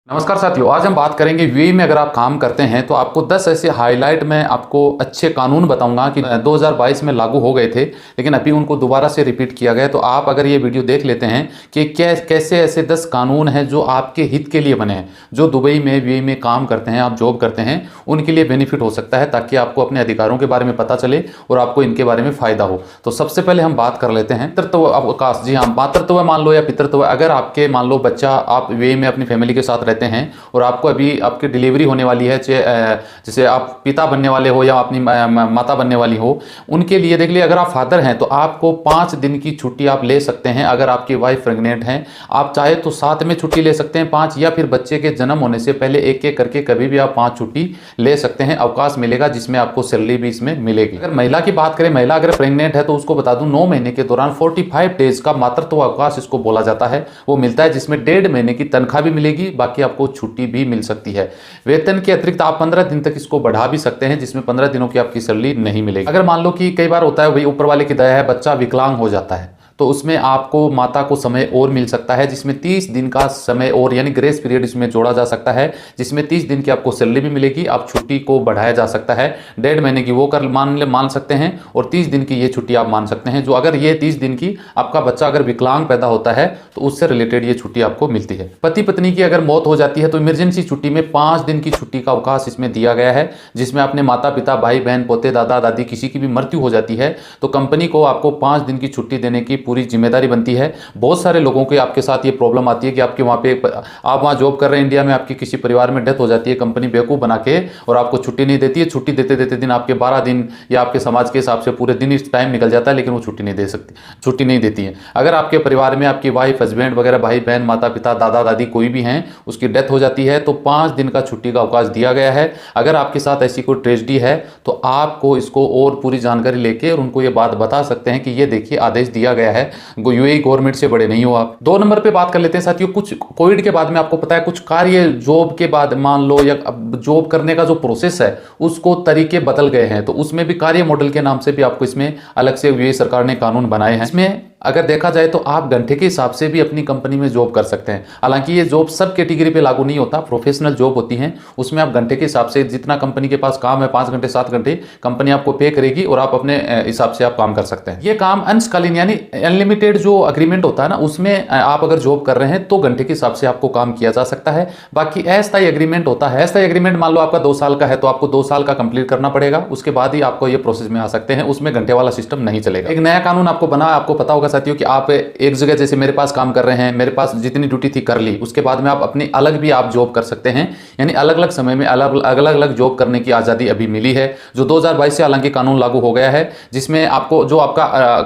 नमस्कार साथियों, आज हम बात करेंगे यूएई में अगर आप काम करते हैं तो आपको 10 ऐसे हाईलाइट में आपको अच्छे कानून बताऊंगा कि 2022 में लागू हो गए थे लेकिन अभी उनको दोबारा से रिपीट किया गया। तो आप अगर ये वीडियो देख लेते हैं कि कैसे ऐसे 10 कानून हैं जो आपके हित के लिए बने हैं, जो दुबई में यूएई में काम करते हैं, आप जॉब करते हैं, उनके लिए बेनिफिट हो सकता है ताकि आपको अपने अधिकारों के बारे में पता चले और आपको इनके बारे में फ़ायदा हो। तो सबसे पहले हम बात कर लेते हैं पितृत्व अवकाश। जी हाँ, मातृत्व मान लो या पितृत्व। अगर आपके मान लो बच्चा आप यूएई में अपनी फैमिली के साथ रहते हैं और आपको अभी आपकी डिलीवरी होने वाली है, जैसे आप पिता बनने वाले हो या अपनी माता बनने वाली हो, उनके लिए देख लिया, अगर आप फादर हैं तो आपको 5 दिन की छुट्टी आप ले सकते हैं। अगर आपकी वाइफ प्रेग्नेंट हैं, आप चाहे तो 7 में छुट्टी ले सकते हैं 5, या फिर बच्चे के जन्म होने से पहले एक एक करके कभी भी आप 5 छुट्टी ले सकते हैं। अवकाश मिलेगा जिसमें आपको सैलरी भी इसमें मिलेगी। अगर महिला की बात करें, महिला अगर प्रेग्नेंट है तो उसको बता दूं 9 महीने के दौरान 45 डेज का मातृत्व अवकाश इसको बोला जाता है, वो मिलता है, जिसमें 1.5 महीने की तनख्वाह भी मिलेगी, बाकी आपको छुट्टी भी मिल सकती है। वेतन के अतिरिक्त आप 15 दिन तक इसको बढ़ा भी सकते हैं, जिसमें 15 दिनों की आपकी सैलरी नहीं मिलेगी। अगर मान लो कि कई बार होता है भाई ऊपर वाले की दया है, बच्चा विकलांग हो जाता है, तो उसमें आपको माता को समय और मिल सकता है, जिसमें 30 दिन का समय और यानी ग्रेस पीरियड इसमें जोड़ा जा सकता है, जिसमें 30 दिन की आपको सैलरी भी मिलेगी। आप छुट्टी को बढ़ाया जा सकता है, 1.5 महीने की वो कर मान सकते हैं और 30 दिन की ये छुट्टी आप मान सकते हैं। जो अगर ये 30 दिन की आपका बच्चा अगर विकलांग पैदा होता है तो उससे रिलेटेड ये छुट्टी आपको मिलती है। पति पत्नी की अगर मौत हो जाती है तो इमरजेंसी छुट्टी में 5 दिन की छुट्टी का अवकाश इसमें दिया गया है, जिसमें अपने माता पिता, भाई बहन, पोते, दादा दादी किसी की भी मृत्यु हो जाती है तो कंपनी को आपको 5 दिन की छुट्टी देने की पूरी जिम्मेदारी बनती है। बहुत सारे लोगों के आपके साथ ये प्रॉब्लम आती है कि आपके वहाँ पे आप वहाँ जॉब कर रहे हैं इंडिया में, आपकी किसी परिवार में डेथ हो जाती है, कंपनी बेवकूफ़ बना के और आपको छुट्टी नहीं देती है। छुट्टी देते देते दिन आपके 12 दिन या आपके समाज के हिसाब से पूरे दिन इस टाइम निकल जाता है, लेकिन वो छुट्टी नहीं दे सकती, छुट्टी नहीं देती है। अगर आपके परिवार में आपकी वाइफ, हस्बैंड वगैरह, भाई बहन, माता पिता, दादा दादी कोई भी हैं, उसकी डेथ हो जाती है तो 5 दिन का छुट्टी का अवकाश दिया गया है। अगर आपके साथ ऐसी कोई ट्रेजेडी है तो आपको इसको और पूरी जानकारी लेके और उनको ये बात बता सकते हैं कि ये देखिए आदेश दिया गया है, यूएई गवर्नमेंट से बड़े नहीं हो आप। 2 नंबर पे बात कर लेते हैं साथियों, कुछ कोविड के बाद में आपको पता है कुछ कार्य जॉब के बाद मान लो या जॉब करने का जो प्रोसेस है उसको तरीके बदल गए हैं, तो उसमें भी कार्य मॉडल के नाम से भी आपको इसमें अलग से यूएई सरकार ने कानून बनाए हैं। इसमें अगर देखा जाए तो आप घंटे के हिसाब से भी अपनी कंपनी में जॉब कर सकते हैं। हालांकि ये जॉब सब कैटेगरी पे लागू नहीं होता, प्रोफेशनल जॉब होती हैं, उसमें आप घंटे के हिसाब से जितना कंपनी के पास काम है 5 घंटे 7 घंटे कंपनी आपको पे करेगी और आप अपने हिसाब से आप काम कर सकते हैं। ये काम अंशकालीन यानी अनलिमिटेड जो अग्रीमेंट होता है ना, उसमें आप अगर जॉब कर रहे हैं तो घंटे के हिसाब से आपको काम किया जा सकता है। बाकी अस्थायी एग्रीमेंट होता है। अस्थायी एग्रीमेंट मान लो आपका 2 साल का है तो आपको 2 साल का कंप्लीट करना पड़ेगा, उसके बाद ही आपको ये प्रोसेस में आ सकते हैं, उसमें घंटे वाला सिस्टम नहीं चलेगा। एक नया कानून आपको बना, आपको पता होगा साथियों कि आप एक जगह जैसे मेरे पास काम कर रहे हैं, मेरे पास जितनी ड्यूटी थी कर ली, उसके बाद में आप अपनी अलग भी आप जॉब कर सकते हैं, यानी अलग अलग समय में अलग अलग जॉब करने की आज़ादी अभी मिली है, जो 2022 से हालांकि कानून लागू हो गया है, जिसमें आपको जो आपका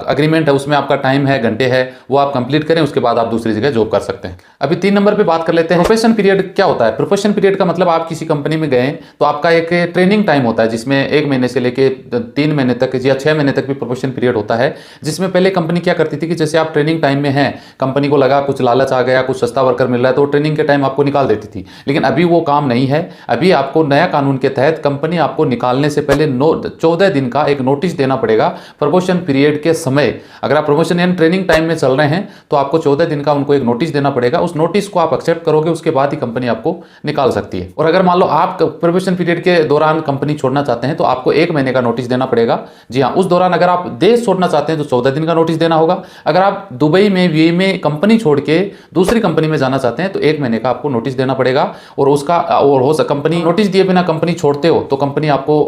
अग्रीमेंट है उसमें आपका टाइम है, घंटे है, वो आप कंप्लीट करें, उसके बाद आप दूसरी जगह जॉब कर सकते हैं। अभी 3 नंबर पे बात कर लेते हैं, प्रोफेशन पीरियड क्या होता है। प्रोफेशन पीरियड का मतलब आप किसी कंपनी में गए तो आपका एक ट्रेनिंग टाइम होता है, जिसमें 1 महीने से लेके 3 महीने तक या 6 महीने तक भी प्रोफेशन पीरियड होता है, जिसमें पहले कंपनी क्या करती थी कि जैसे आप ट्रेनिंग टाइम में हैं, कंपनी को लगा कुछ लालच आ गया, कुछ सस्ता वर्कर मिल रहा है तो ट्रेनिंग के टाइम आपको निकाल देती थी, लेकिन अभी वो काम नहीं है। अभी आपको नया कानून के तहत कंपनी आपको निकालने से पहले 14 दिन का एक नोटिस देना पड़ेगा प्रमोशन पीरियड के समय। अगर आप प्रमोशन यानी ट्रेनिंग टाइम में चल रहे हैं तो आपको 14 दिन का उनको एक नोटिस देना पड़ेगा। उस नोटिस को आप एक्सेप्ट करोगे, उसके बाद ही कंपनी आपको निकाल सकती है। और अगर मान लो आप प्रमोशन पीरियड के दौरान कंपनी छोड़ना चाहते हैं तो आपको 1 महीने का नोटिस देना पड़ेगा। जी हाँ, उस दौरान अगर आप देश छोड़ना चाहते हैं तो 14 दिन का नोटिस देना होगा। अगर आप दुबई में यूएई में कंपनी छोड़ के दूसरी कंपनी में जाना चाहते हैं तो 1 महीने का आपको नोटिस देना पड़ेगा। और उसका और हो कंपनी नोटिस दिए बिना कंपनी छोड़ते हो तो कंपनी आपको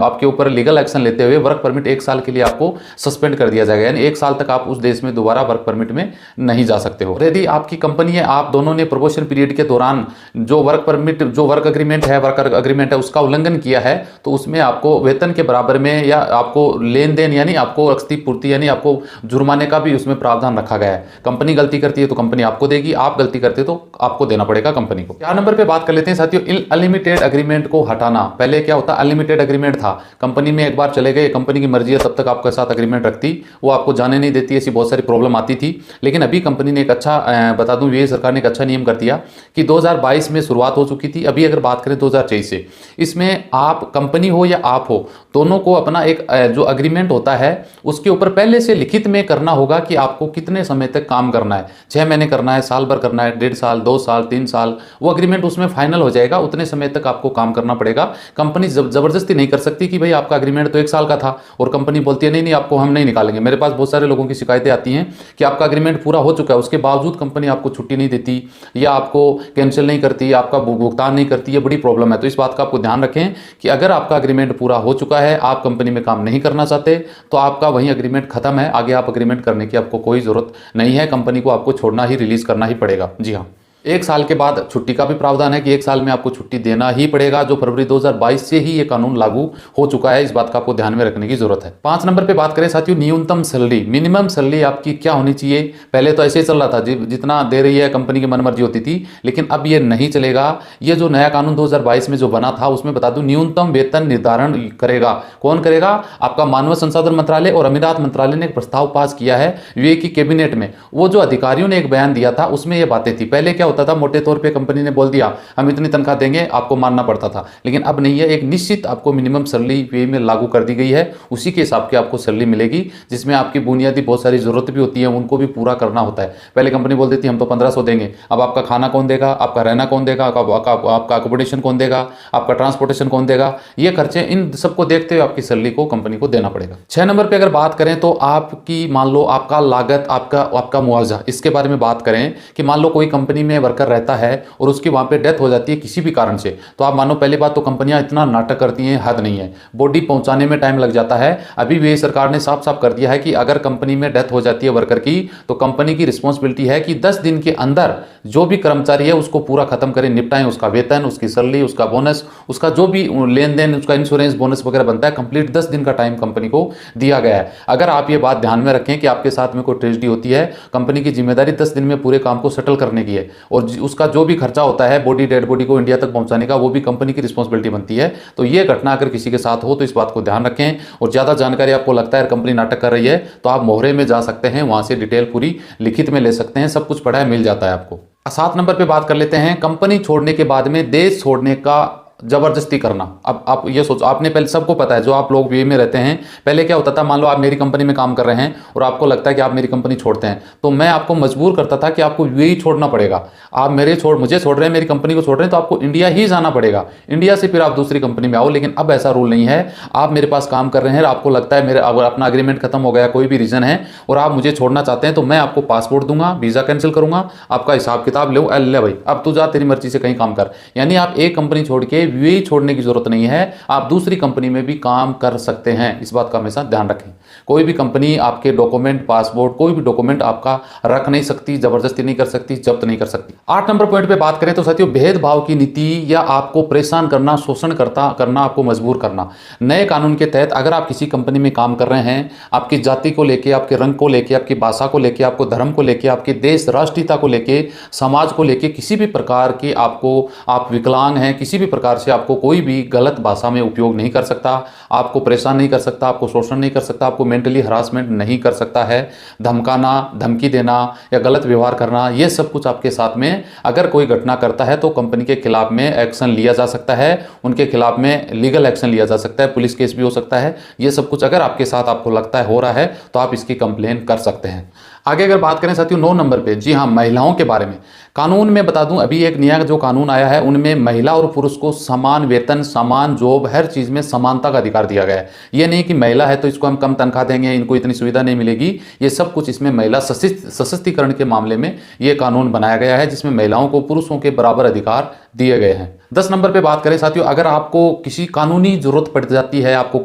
आपके ऊपर लीगल एक्शन लेते हुए वर्क परमिट 1 साल के लिए आपको सस्पेंड कर दिया जाएगा, यानी 1 साल तक आप उस देश में दोबारा वर्क परमिट में नहीं जा सकते हो। यदि आपकी कंपनी है, आप दोनों ने प्रमोशन पीरियड के दौरान जो वर्क परमिट जो वर्क अग्रीमेंट है उसका उल्लंघन किया है तो उसमें आपको वेतन के बराबर में या आपको लेन देन यानी आपको क्षतिपूर्ति यानी आपको जुर्माने का भी उसमें प्रावधान रखा गया है। कंपनी गलती करती है तो कंपनी आपको देगी, आप गलती करते तो आपको देना पड़ेगा कंपनी को। 4 नंबर पे बात कर लेते हैं साथियों, अनलिमिटेड अग्रीमेंट को हटाना। पहले क्या होता, अनलिमिटेड अग्रीमेंट था, कंपनी में एक बार चले गए, कंपनी की मर्जी है तब तक आपके साथ अग्रीमेंट रखती, वो आपको जाने नहीं देती, ऐसी बहुत सारी प्रॉब्लम आती थी। लेकिन अभी कंपनी ने एक अच्छा बता दूं, ये सरकार ने एक अच्छा नियम कर दिया कि 2022 में शुरुआत हो चुकी थी, अभी अगर बात करें 2023 से, इसमें आप कंपनी हो या आप हो दोनों को अपना एक जो अग्रीमेंट होता है उसके ऊपर पहले से लिखित में करना होगा होगा कि आपको कितने समय तक काम करना है, 6 महीने करना है, साल भर करना है, 1.5 साल, 2 साल, 3 साल, वो एग्रीमेंट उसमें फाइनल हो जाएगा। उतने समय तक आपको काम करना पड़ेगा। कंपनी जबरदस्ती नहीं कर सकती कि भाई आपका एग्रीमेंट तो 1 साल का था और कंपनी बोलती है नहीं नहीं आपको हम नहीं निकालेंगे। मेरे पास बहुत सारे लोगों की शिकायतें आती हैं कि आपका एग्रीमेंट पूरा हो चुका है, उसके बावजूद कंपनी आपको छुट्टी नहीं देती या आपको कैंसिल नहीं करती, आपका भुगतान नहीं करती, ये बड़ी प्रॉब्लम है। तो इस बात का आपको ध्यान रखें कि अगर आपका एग्रीमेंट पूरा हो चुका है, आप कंपनी में काम नहीं करना चाहते, तो आपका वहीं एग्रीमेंट खत्म है, आगे आप एग्रीमेंट करने की आपको कोई जरूरत नहीं है, कंपनी को आपको छोड़ना ही, रिलीज करना ही पड़ेगा। जी हाँ, 1 साल के बाद छुट्टी का भी प्रावधान है कि 1 साल में आपको छुट्टी देना ही पड़ेगा, जो फरवरी 2022 से ही ये कानून लागू हो चुका है। इस बात का आपको ध्यान में रखने की जरूरत है। 5 नंबर पे बात करें साथियों, न्यूनतम सैलरी, मिनिमम सैलरी आपकी क्या होनी चाहिए। पहले तो ऐसे ही चल रहा था, जितना दे रही है कंपनी की मनमर्जी होती थी, लेकिन अब ये नहीं चलेगा। ये जो नया कानून 2022 में जो बना था, उसमें बता दूं न्यूनतम वेतन निर्धारण करेगा। कौन करेगा? आपका मानव संसाधन मंत्रालय और अमीरात मंत्रालय ने एक प्रस्ताव पास किया है यूएई की कैबिनेट में। वो जो अधिकारियों ने एक बयान दिया था, उसमें ये बातें थी। पहले क्या होता था, मोटे तौर पे कंपनी ने बोल दिया हम इतनी तनख्वाह देंगे, आपको मानना पड़ता था। लेकिन अब नहीं है, एक निश्चित आपको मिनिमम सैलरी यूएई में लागू कर दी गई है। उसी के हिसाब की आपको सैलरी मिलेगी, जिसमें आपकी बुनियादी बहुत सारी जरूरत भी होती है, उनको भी पूरा करना होता है। पहले कंपनी बोल देती है हम तो 1500 देंगे, अब आपका खाना कौन देगा, आपका रहना कौन देगा, आपका अकोमोडेशन कौन देगा, आपका ट्रांसपोर्टेशन कौन देगा, ये खर्चे, इन सबको देखते हुए आपकी सैलरी को कंपनी को देना पड़ेगा। 6 नंबर पे अगर बात करें तो आपकी मान लो आपका लागत, आपका मुआवजा, इसके बारे में बात करें कि मान लो कोई कंपनी में वर्कर रहता है और उसकी वहां पे डेथ हो जाती है किसी भी कारण से, तो आप मानो, पहली बात तो कंपनियां इतना नाटक करती हैं, हद नहीं है, बॉडी पहुंचाने में टाइम लग जाता है। अभी भी सरकार ने साफ साफ कर दिया है कि अगर कंपनी में डेथ हो जाती है वर्कर की, तो कंपनी की रिस्पॉन्सिबिलिटी है कि 10 दिन के अंदर जो भी कर्मचारी है उसको पूरा खत्म करें, निपटाएं, उसका वेतन, उसकी सैलरी, उसका बोनस, उसका जो भी लेन देन, उसका इंश्योरेंस बोनस वगैरह बनता है, कंप्लीट 10 दिन का टाइम कंपनी को दिया गया है। अगर आप ये बात ध्यान में रखें कि आपके साथ में कोई ट्रेजेडी होती है, कंपनी की जिम्मेदारी 10 दिन में पूरे काम को सेटल करने की है, और उसका जो भी खर्चा होता है डेड बॉडी को इंडिया तक पहुंचाने का, वो भी कंपनी की रिस्पॉन्सिबिलिटी बनती है। तो ये घटना अगर किसी के साथ हो तो इस बात को ध्यान रखें। और ज्यादा जानकारी आपको लगता है कंपनी नाटक कर रही है, तो आप मोहरे में जा सकते हैं, वहां से डिटेल पूरी लिखित में ले सकते हैं, सब कुछ पढ़ा है, मिल जाता है आपको। 7 नंबर पे बात कर लेते हैं, कंपनी छोड़ने के बाद में देश छोड़ने का जबरदस्ती करना। अब आप ये सोचो, आपने पहले, सबको पता है जो आप लोग यूएई में रहते हैं, पहले क्या होता था, मान लो आप मेरी कंपनी में काम कर रहे हैं और आपको लगता है कि आप मेरी कंपनी छोड़ते हैं, तो मैं आपको मजबूर करता था कि आपको यूएई छोड़ना पड़ेगा। आप मुझे छोड़ रहे हैं, मेरी कंपनी को छोड़ रहे हैं, तो आपको इंडिया ही जाना पड़ेगा, इंडिया से फिर आप दूसरी कंपनी में आओ। लेकिन अब ऐसा रूल नहीं है। आप मेरे पास काम कर रहे हैं, आपको लगता है मेरा अपना एग्रीमेंट खत्म हो गया, कोई भी रीजन है, और आप मुझे छोड़ना चाहते हैं, तो मैं आपको पासपोर्ट दूंगा, वीजा कैंसिल करूंगा, आपका हिसाब किताब ले भाई, अब तू जा, तेरी मर्जी से कहीं काम कर। यानी आप एक कंपनी छोड़ के यूएई छोड़ने की जरूरत नहीं है, आप दूसरी कंपनी में भी काम कर सकते हैं। इस बात का हमेशा ध्यान रखें। कोई भी कंपनी आपके डॉक्यूमेंट, पासपोर्ट, कोई भी डॉक्यूमेंट आपका रख नहीं सकती, जबरदस्ती नहीं कर सकती, जब्त नहीं कर सकती। 8 नंबर पॉइंट पे बात करें तो साथियों, भेदभाव की नीति या आपको परेशान करना, शोषण करना, आपको मजबूर करना। नए कानून के तहत अगर आप किसी कंपनी में काम कर रहे हैं, आपकी जाति को लेकर, आपके रंग को लेकर, आपकी भाषा को लेकर, आपको धर्म को लेकर, आपके देश राष्ट्रीयता को लेकर, समाज को लेकर, किसी भी प्रकार की आप विकलांग हैं, किसी भी प्रकार से आपको कोई भी गलत भाषा में उपयोग नहीं कर सकता, आपको परेशान नहीं कर सकता, आपको शोषण नहीं कर सकता, आपको मेंटली हरासमेंट नहीं कर सकता है। धमकाना, धमकी देना या गलत व्यवहार करना, ये सब कुछ आपके साथ में अगर कोई घटना करता है तो कंपनी के खिलाफ में एक्शन लिया जा सकता है, उनके खिलाफ में लीगल एक्शन लिया जा सकता है, पुलिस केस भी हो सकता है। ये सब कुछ अगर आपके साथ आपको लगता है हो रहा है, तो आप इसकी कंप्लेन कर सकते हैं। आगे अगर बात करें साथियों 9 नंबर पे, जी हाँ, महिलाओं के बारे में कानून में बता दूं, अभी एक नया जो कानून आया है, उनमें महिला और पुरुष को समान वेतन, समान जॉब, हर चीज में समानता का अधिकार दिया गया है। ये नहीं कि महिला है तो इसको हम कम तनख्वाह देंगे, इनको इतनी सुविधा नहीं मिलेगी। ये सब कुछ इसमें महिला सशक्तिकरण के मामले में ये कानून बनाया गया है, जिसमें महिलाओं को पुरुषों के बराबर अधिकार दिए गए हैं। 10 नंबर पे बात करें साथियों, अगर आपको किसी कानूनी जरूरत पड़ जाती है, आपको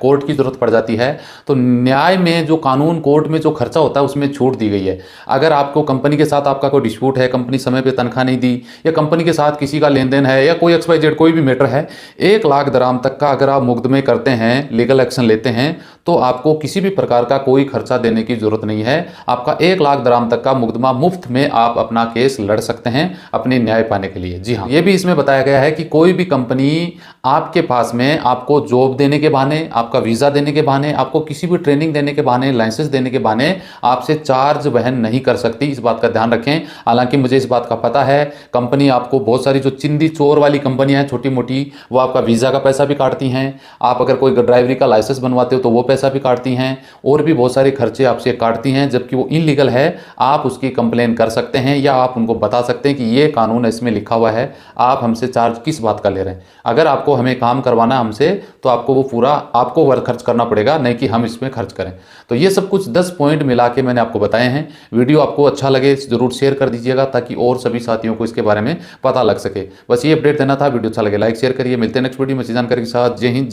कोर्ट की जरूरत पड़ जाती है, तो न्याय में जो कानून, कोर्ट में जो खर्चा होता है, उसमें छूट दी गई है। अगर आपको कंपनी के साथ आपका कोई डिस्प्यूट है, कंपनी समय पे तनख्वाह नहीं दी, या कंपनी के साथ किसी का लेन देन है, या कोई XYZ कोई भी मैटर है, 1 लाख दराम तक का अगर आप मुकदमे करते हैं, लीगल एक्शन लेते हैं, तो आपको किसी भी प्रकार का कोई खर्चा देने की जरूरत नहीं है। आपका 1 लाख दराम तक का मुकदमा मुफ्त में आप अपना केस लड़ सकते हैं अपने न्याय पाने के लिए। जी हाँ, ये भी इसमें बताया गया है कि कोई भी कंपनी आपके पास में आपको जॉब देने के बहाने, आपका वीज़ा देने के बहाने, आपको किसी भी ट्रेनिंग देने के बहाने, लाइसेंस देने के बहाने आपसे चार्ज वहन नहीं कर सकती। इस बात का ध्यान रखें। हालांकि मुझे इस बात का पता है, कंपनी आपको बहुत सारी जो चिंदी चोर वाली कंपनियां हैं छोटी मोटी, वो आपका वीज़ा का पैसा भी काटती हैं। आप अगर कोई ड्राइवरी का लाइसेंस बनवाते हो तो वो पैसा भी काटती हैं, और भी बहुत सारे खर्चे आपसे काटती हैं, जबकि वो इनलीगल है। आप उसकी कंप्लेन कर सकते हैं या आप उनको बता सकते हैं कि ये कानून इसमें लिखा हुआ है, आप हमसे चार्ज किस बात का ले रहे हैं। अगर आपको हमें काम करवाना हमसे, तो आपको वो पूरा आपको वर्क खर्च करना पड़ेगा, नहीं कि हम इसमें खर्च करें। तो ये सब कुछ 10 पॉइंट मिला के मैंने आपको बताए हैं। वीडियो आपको अच्छा लगे जरूर शेयर कर दीजिएगा, ताकि और सभी साथियों को इसके बारे में पता लग सके। बस ये अपडेट देना था। वीडियो अच्छा लगे लाइक शेयर करिए। मिलते हैं नेक्स्ट वीडियो में अच्छी जानकारी के साथ। जय हिंद।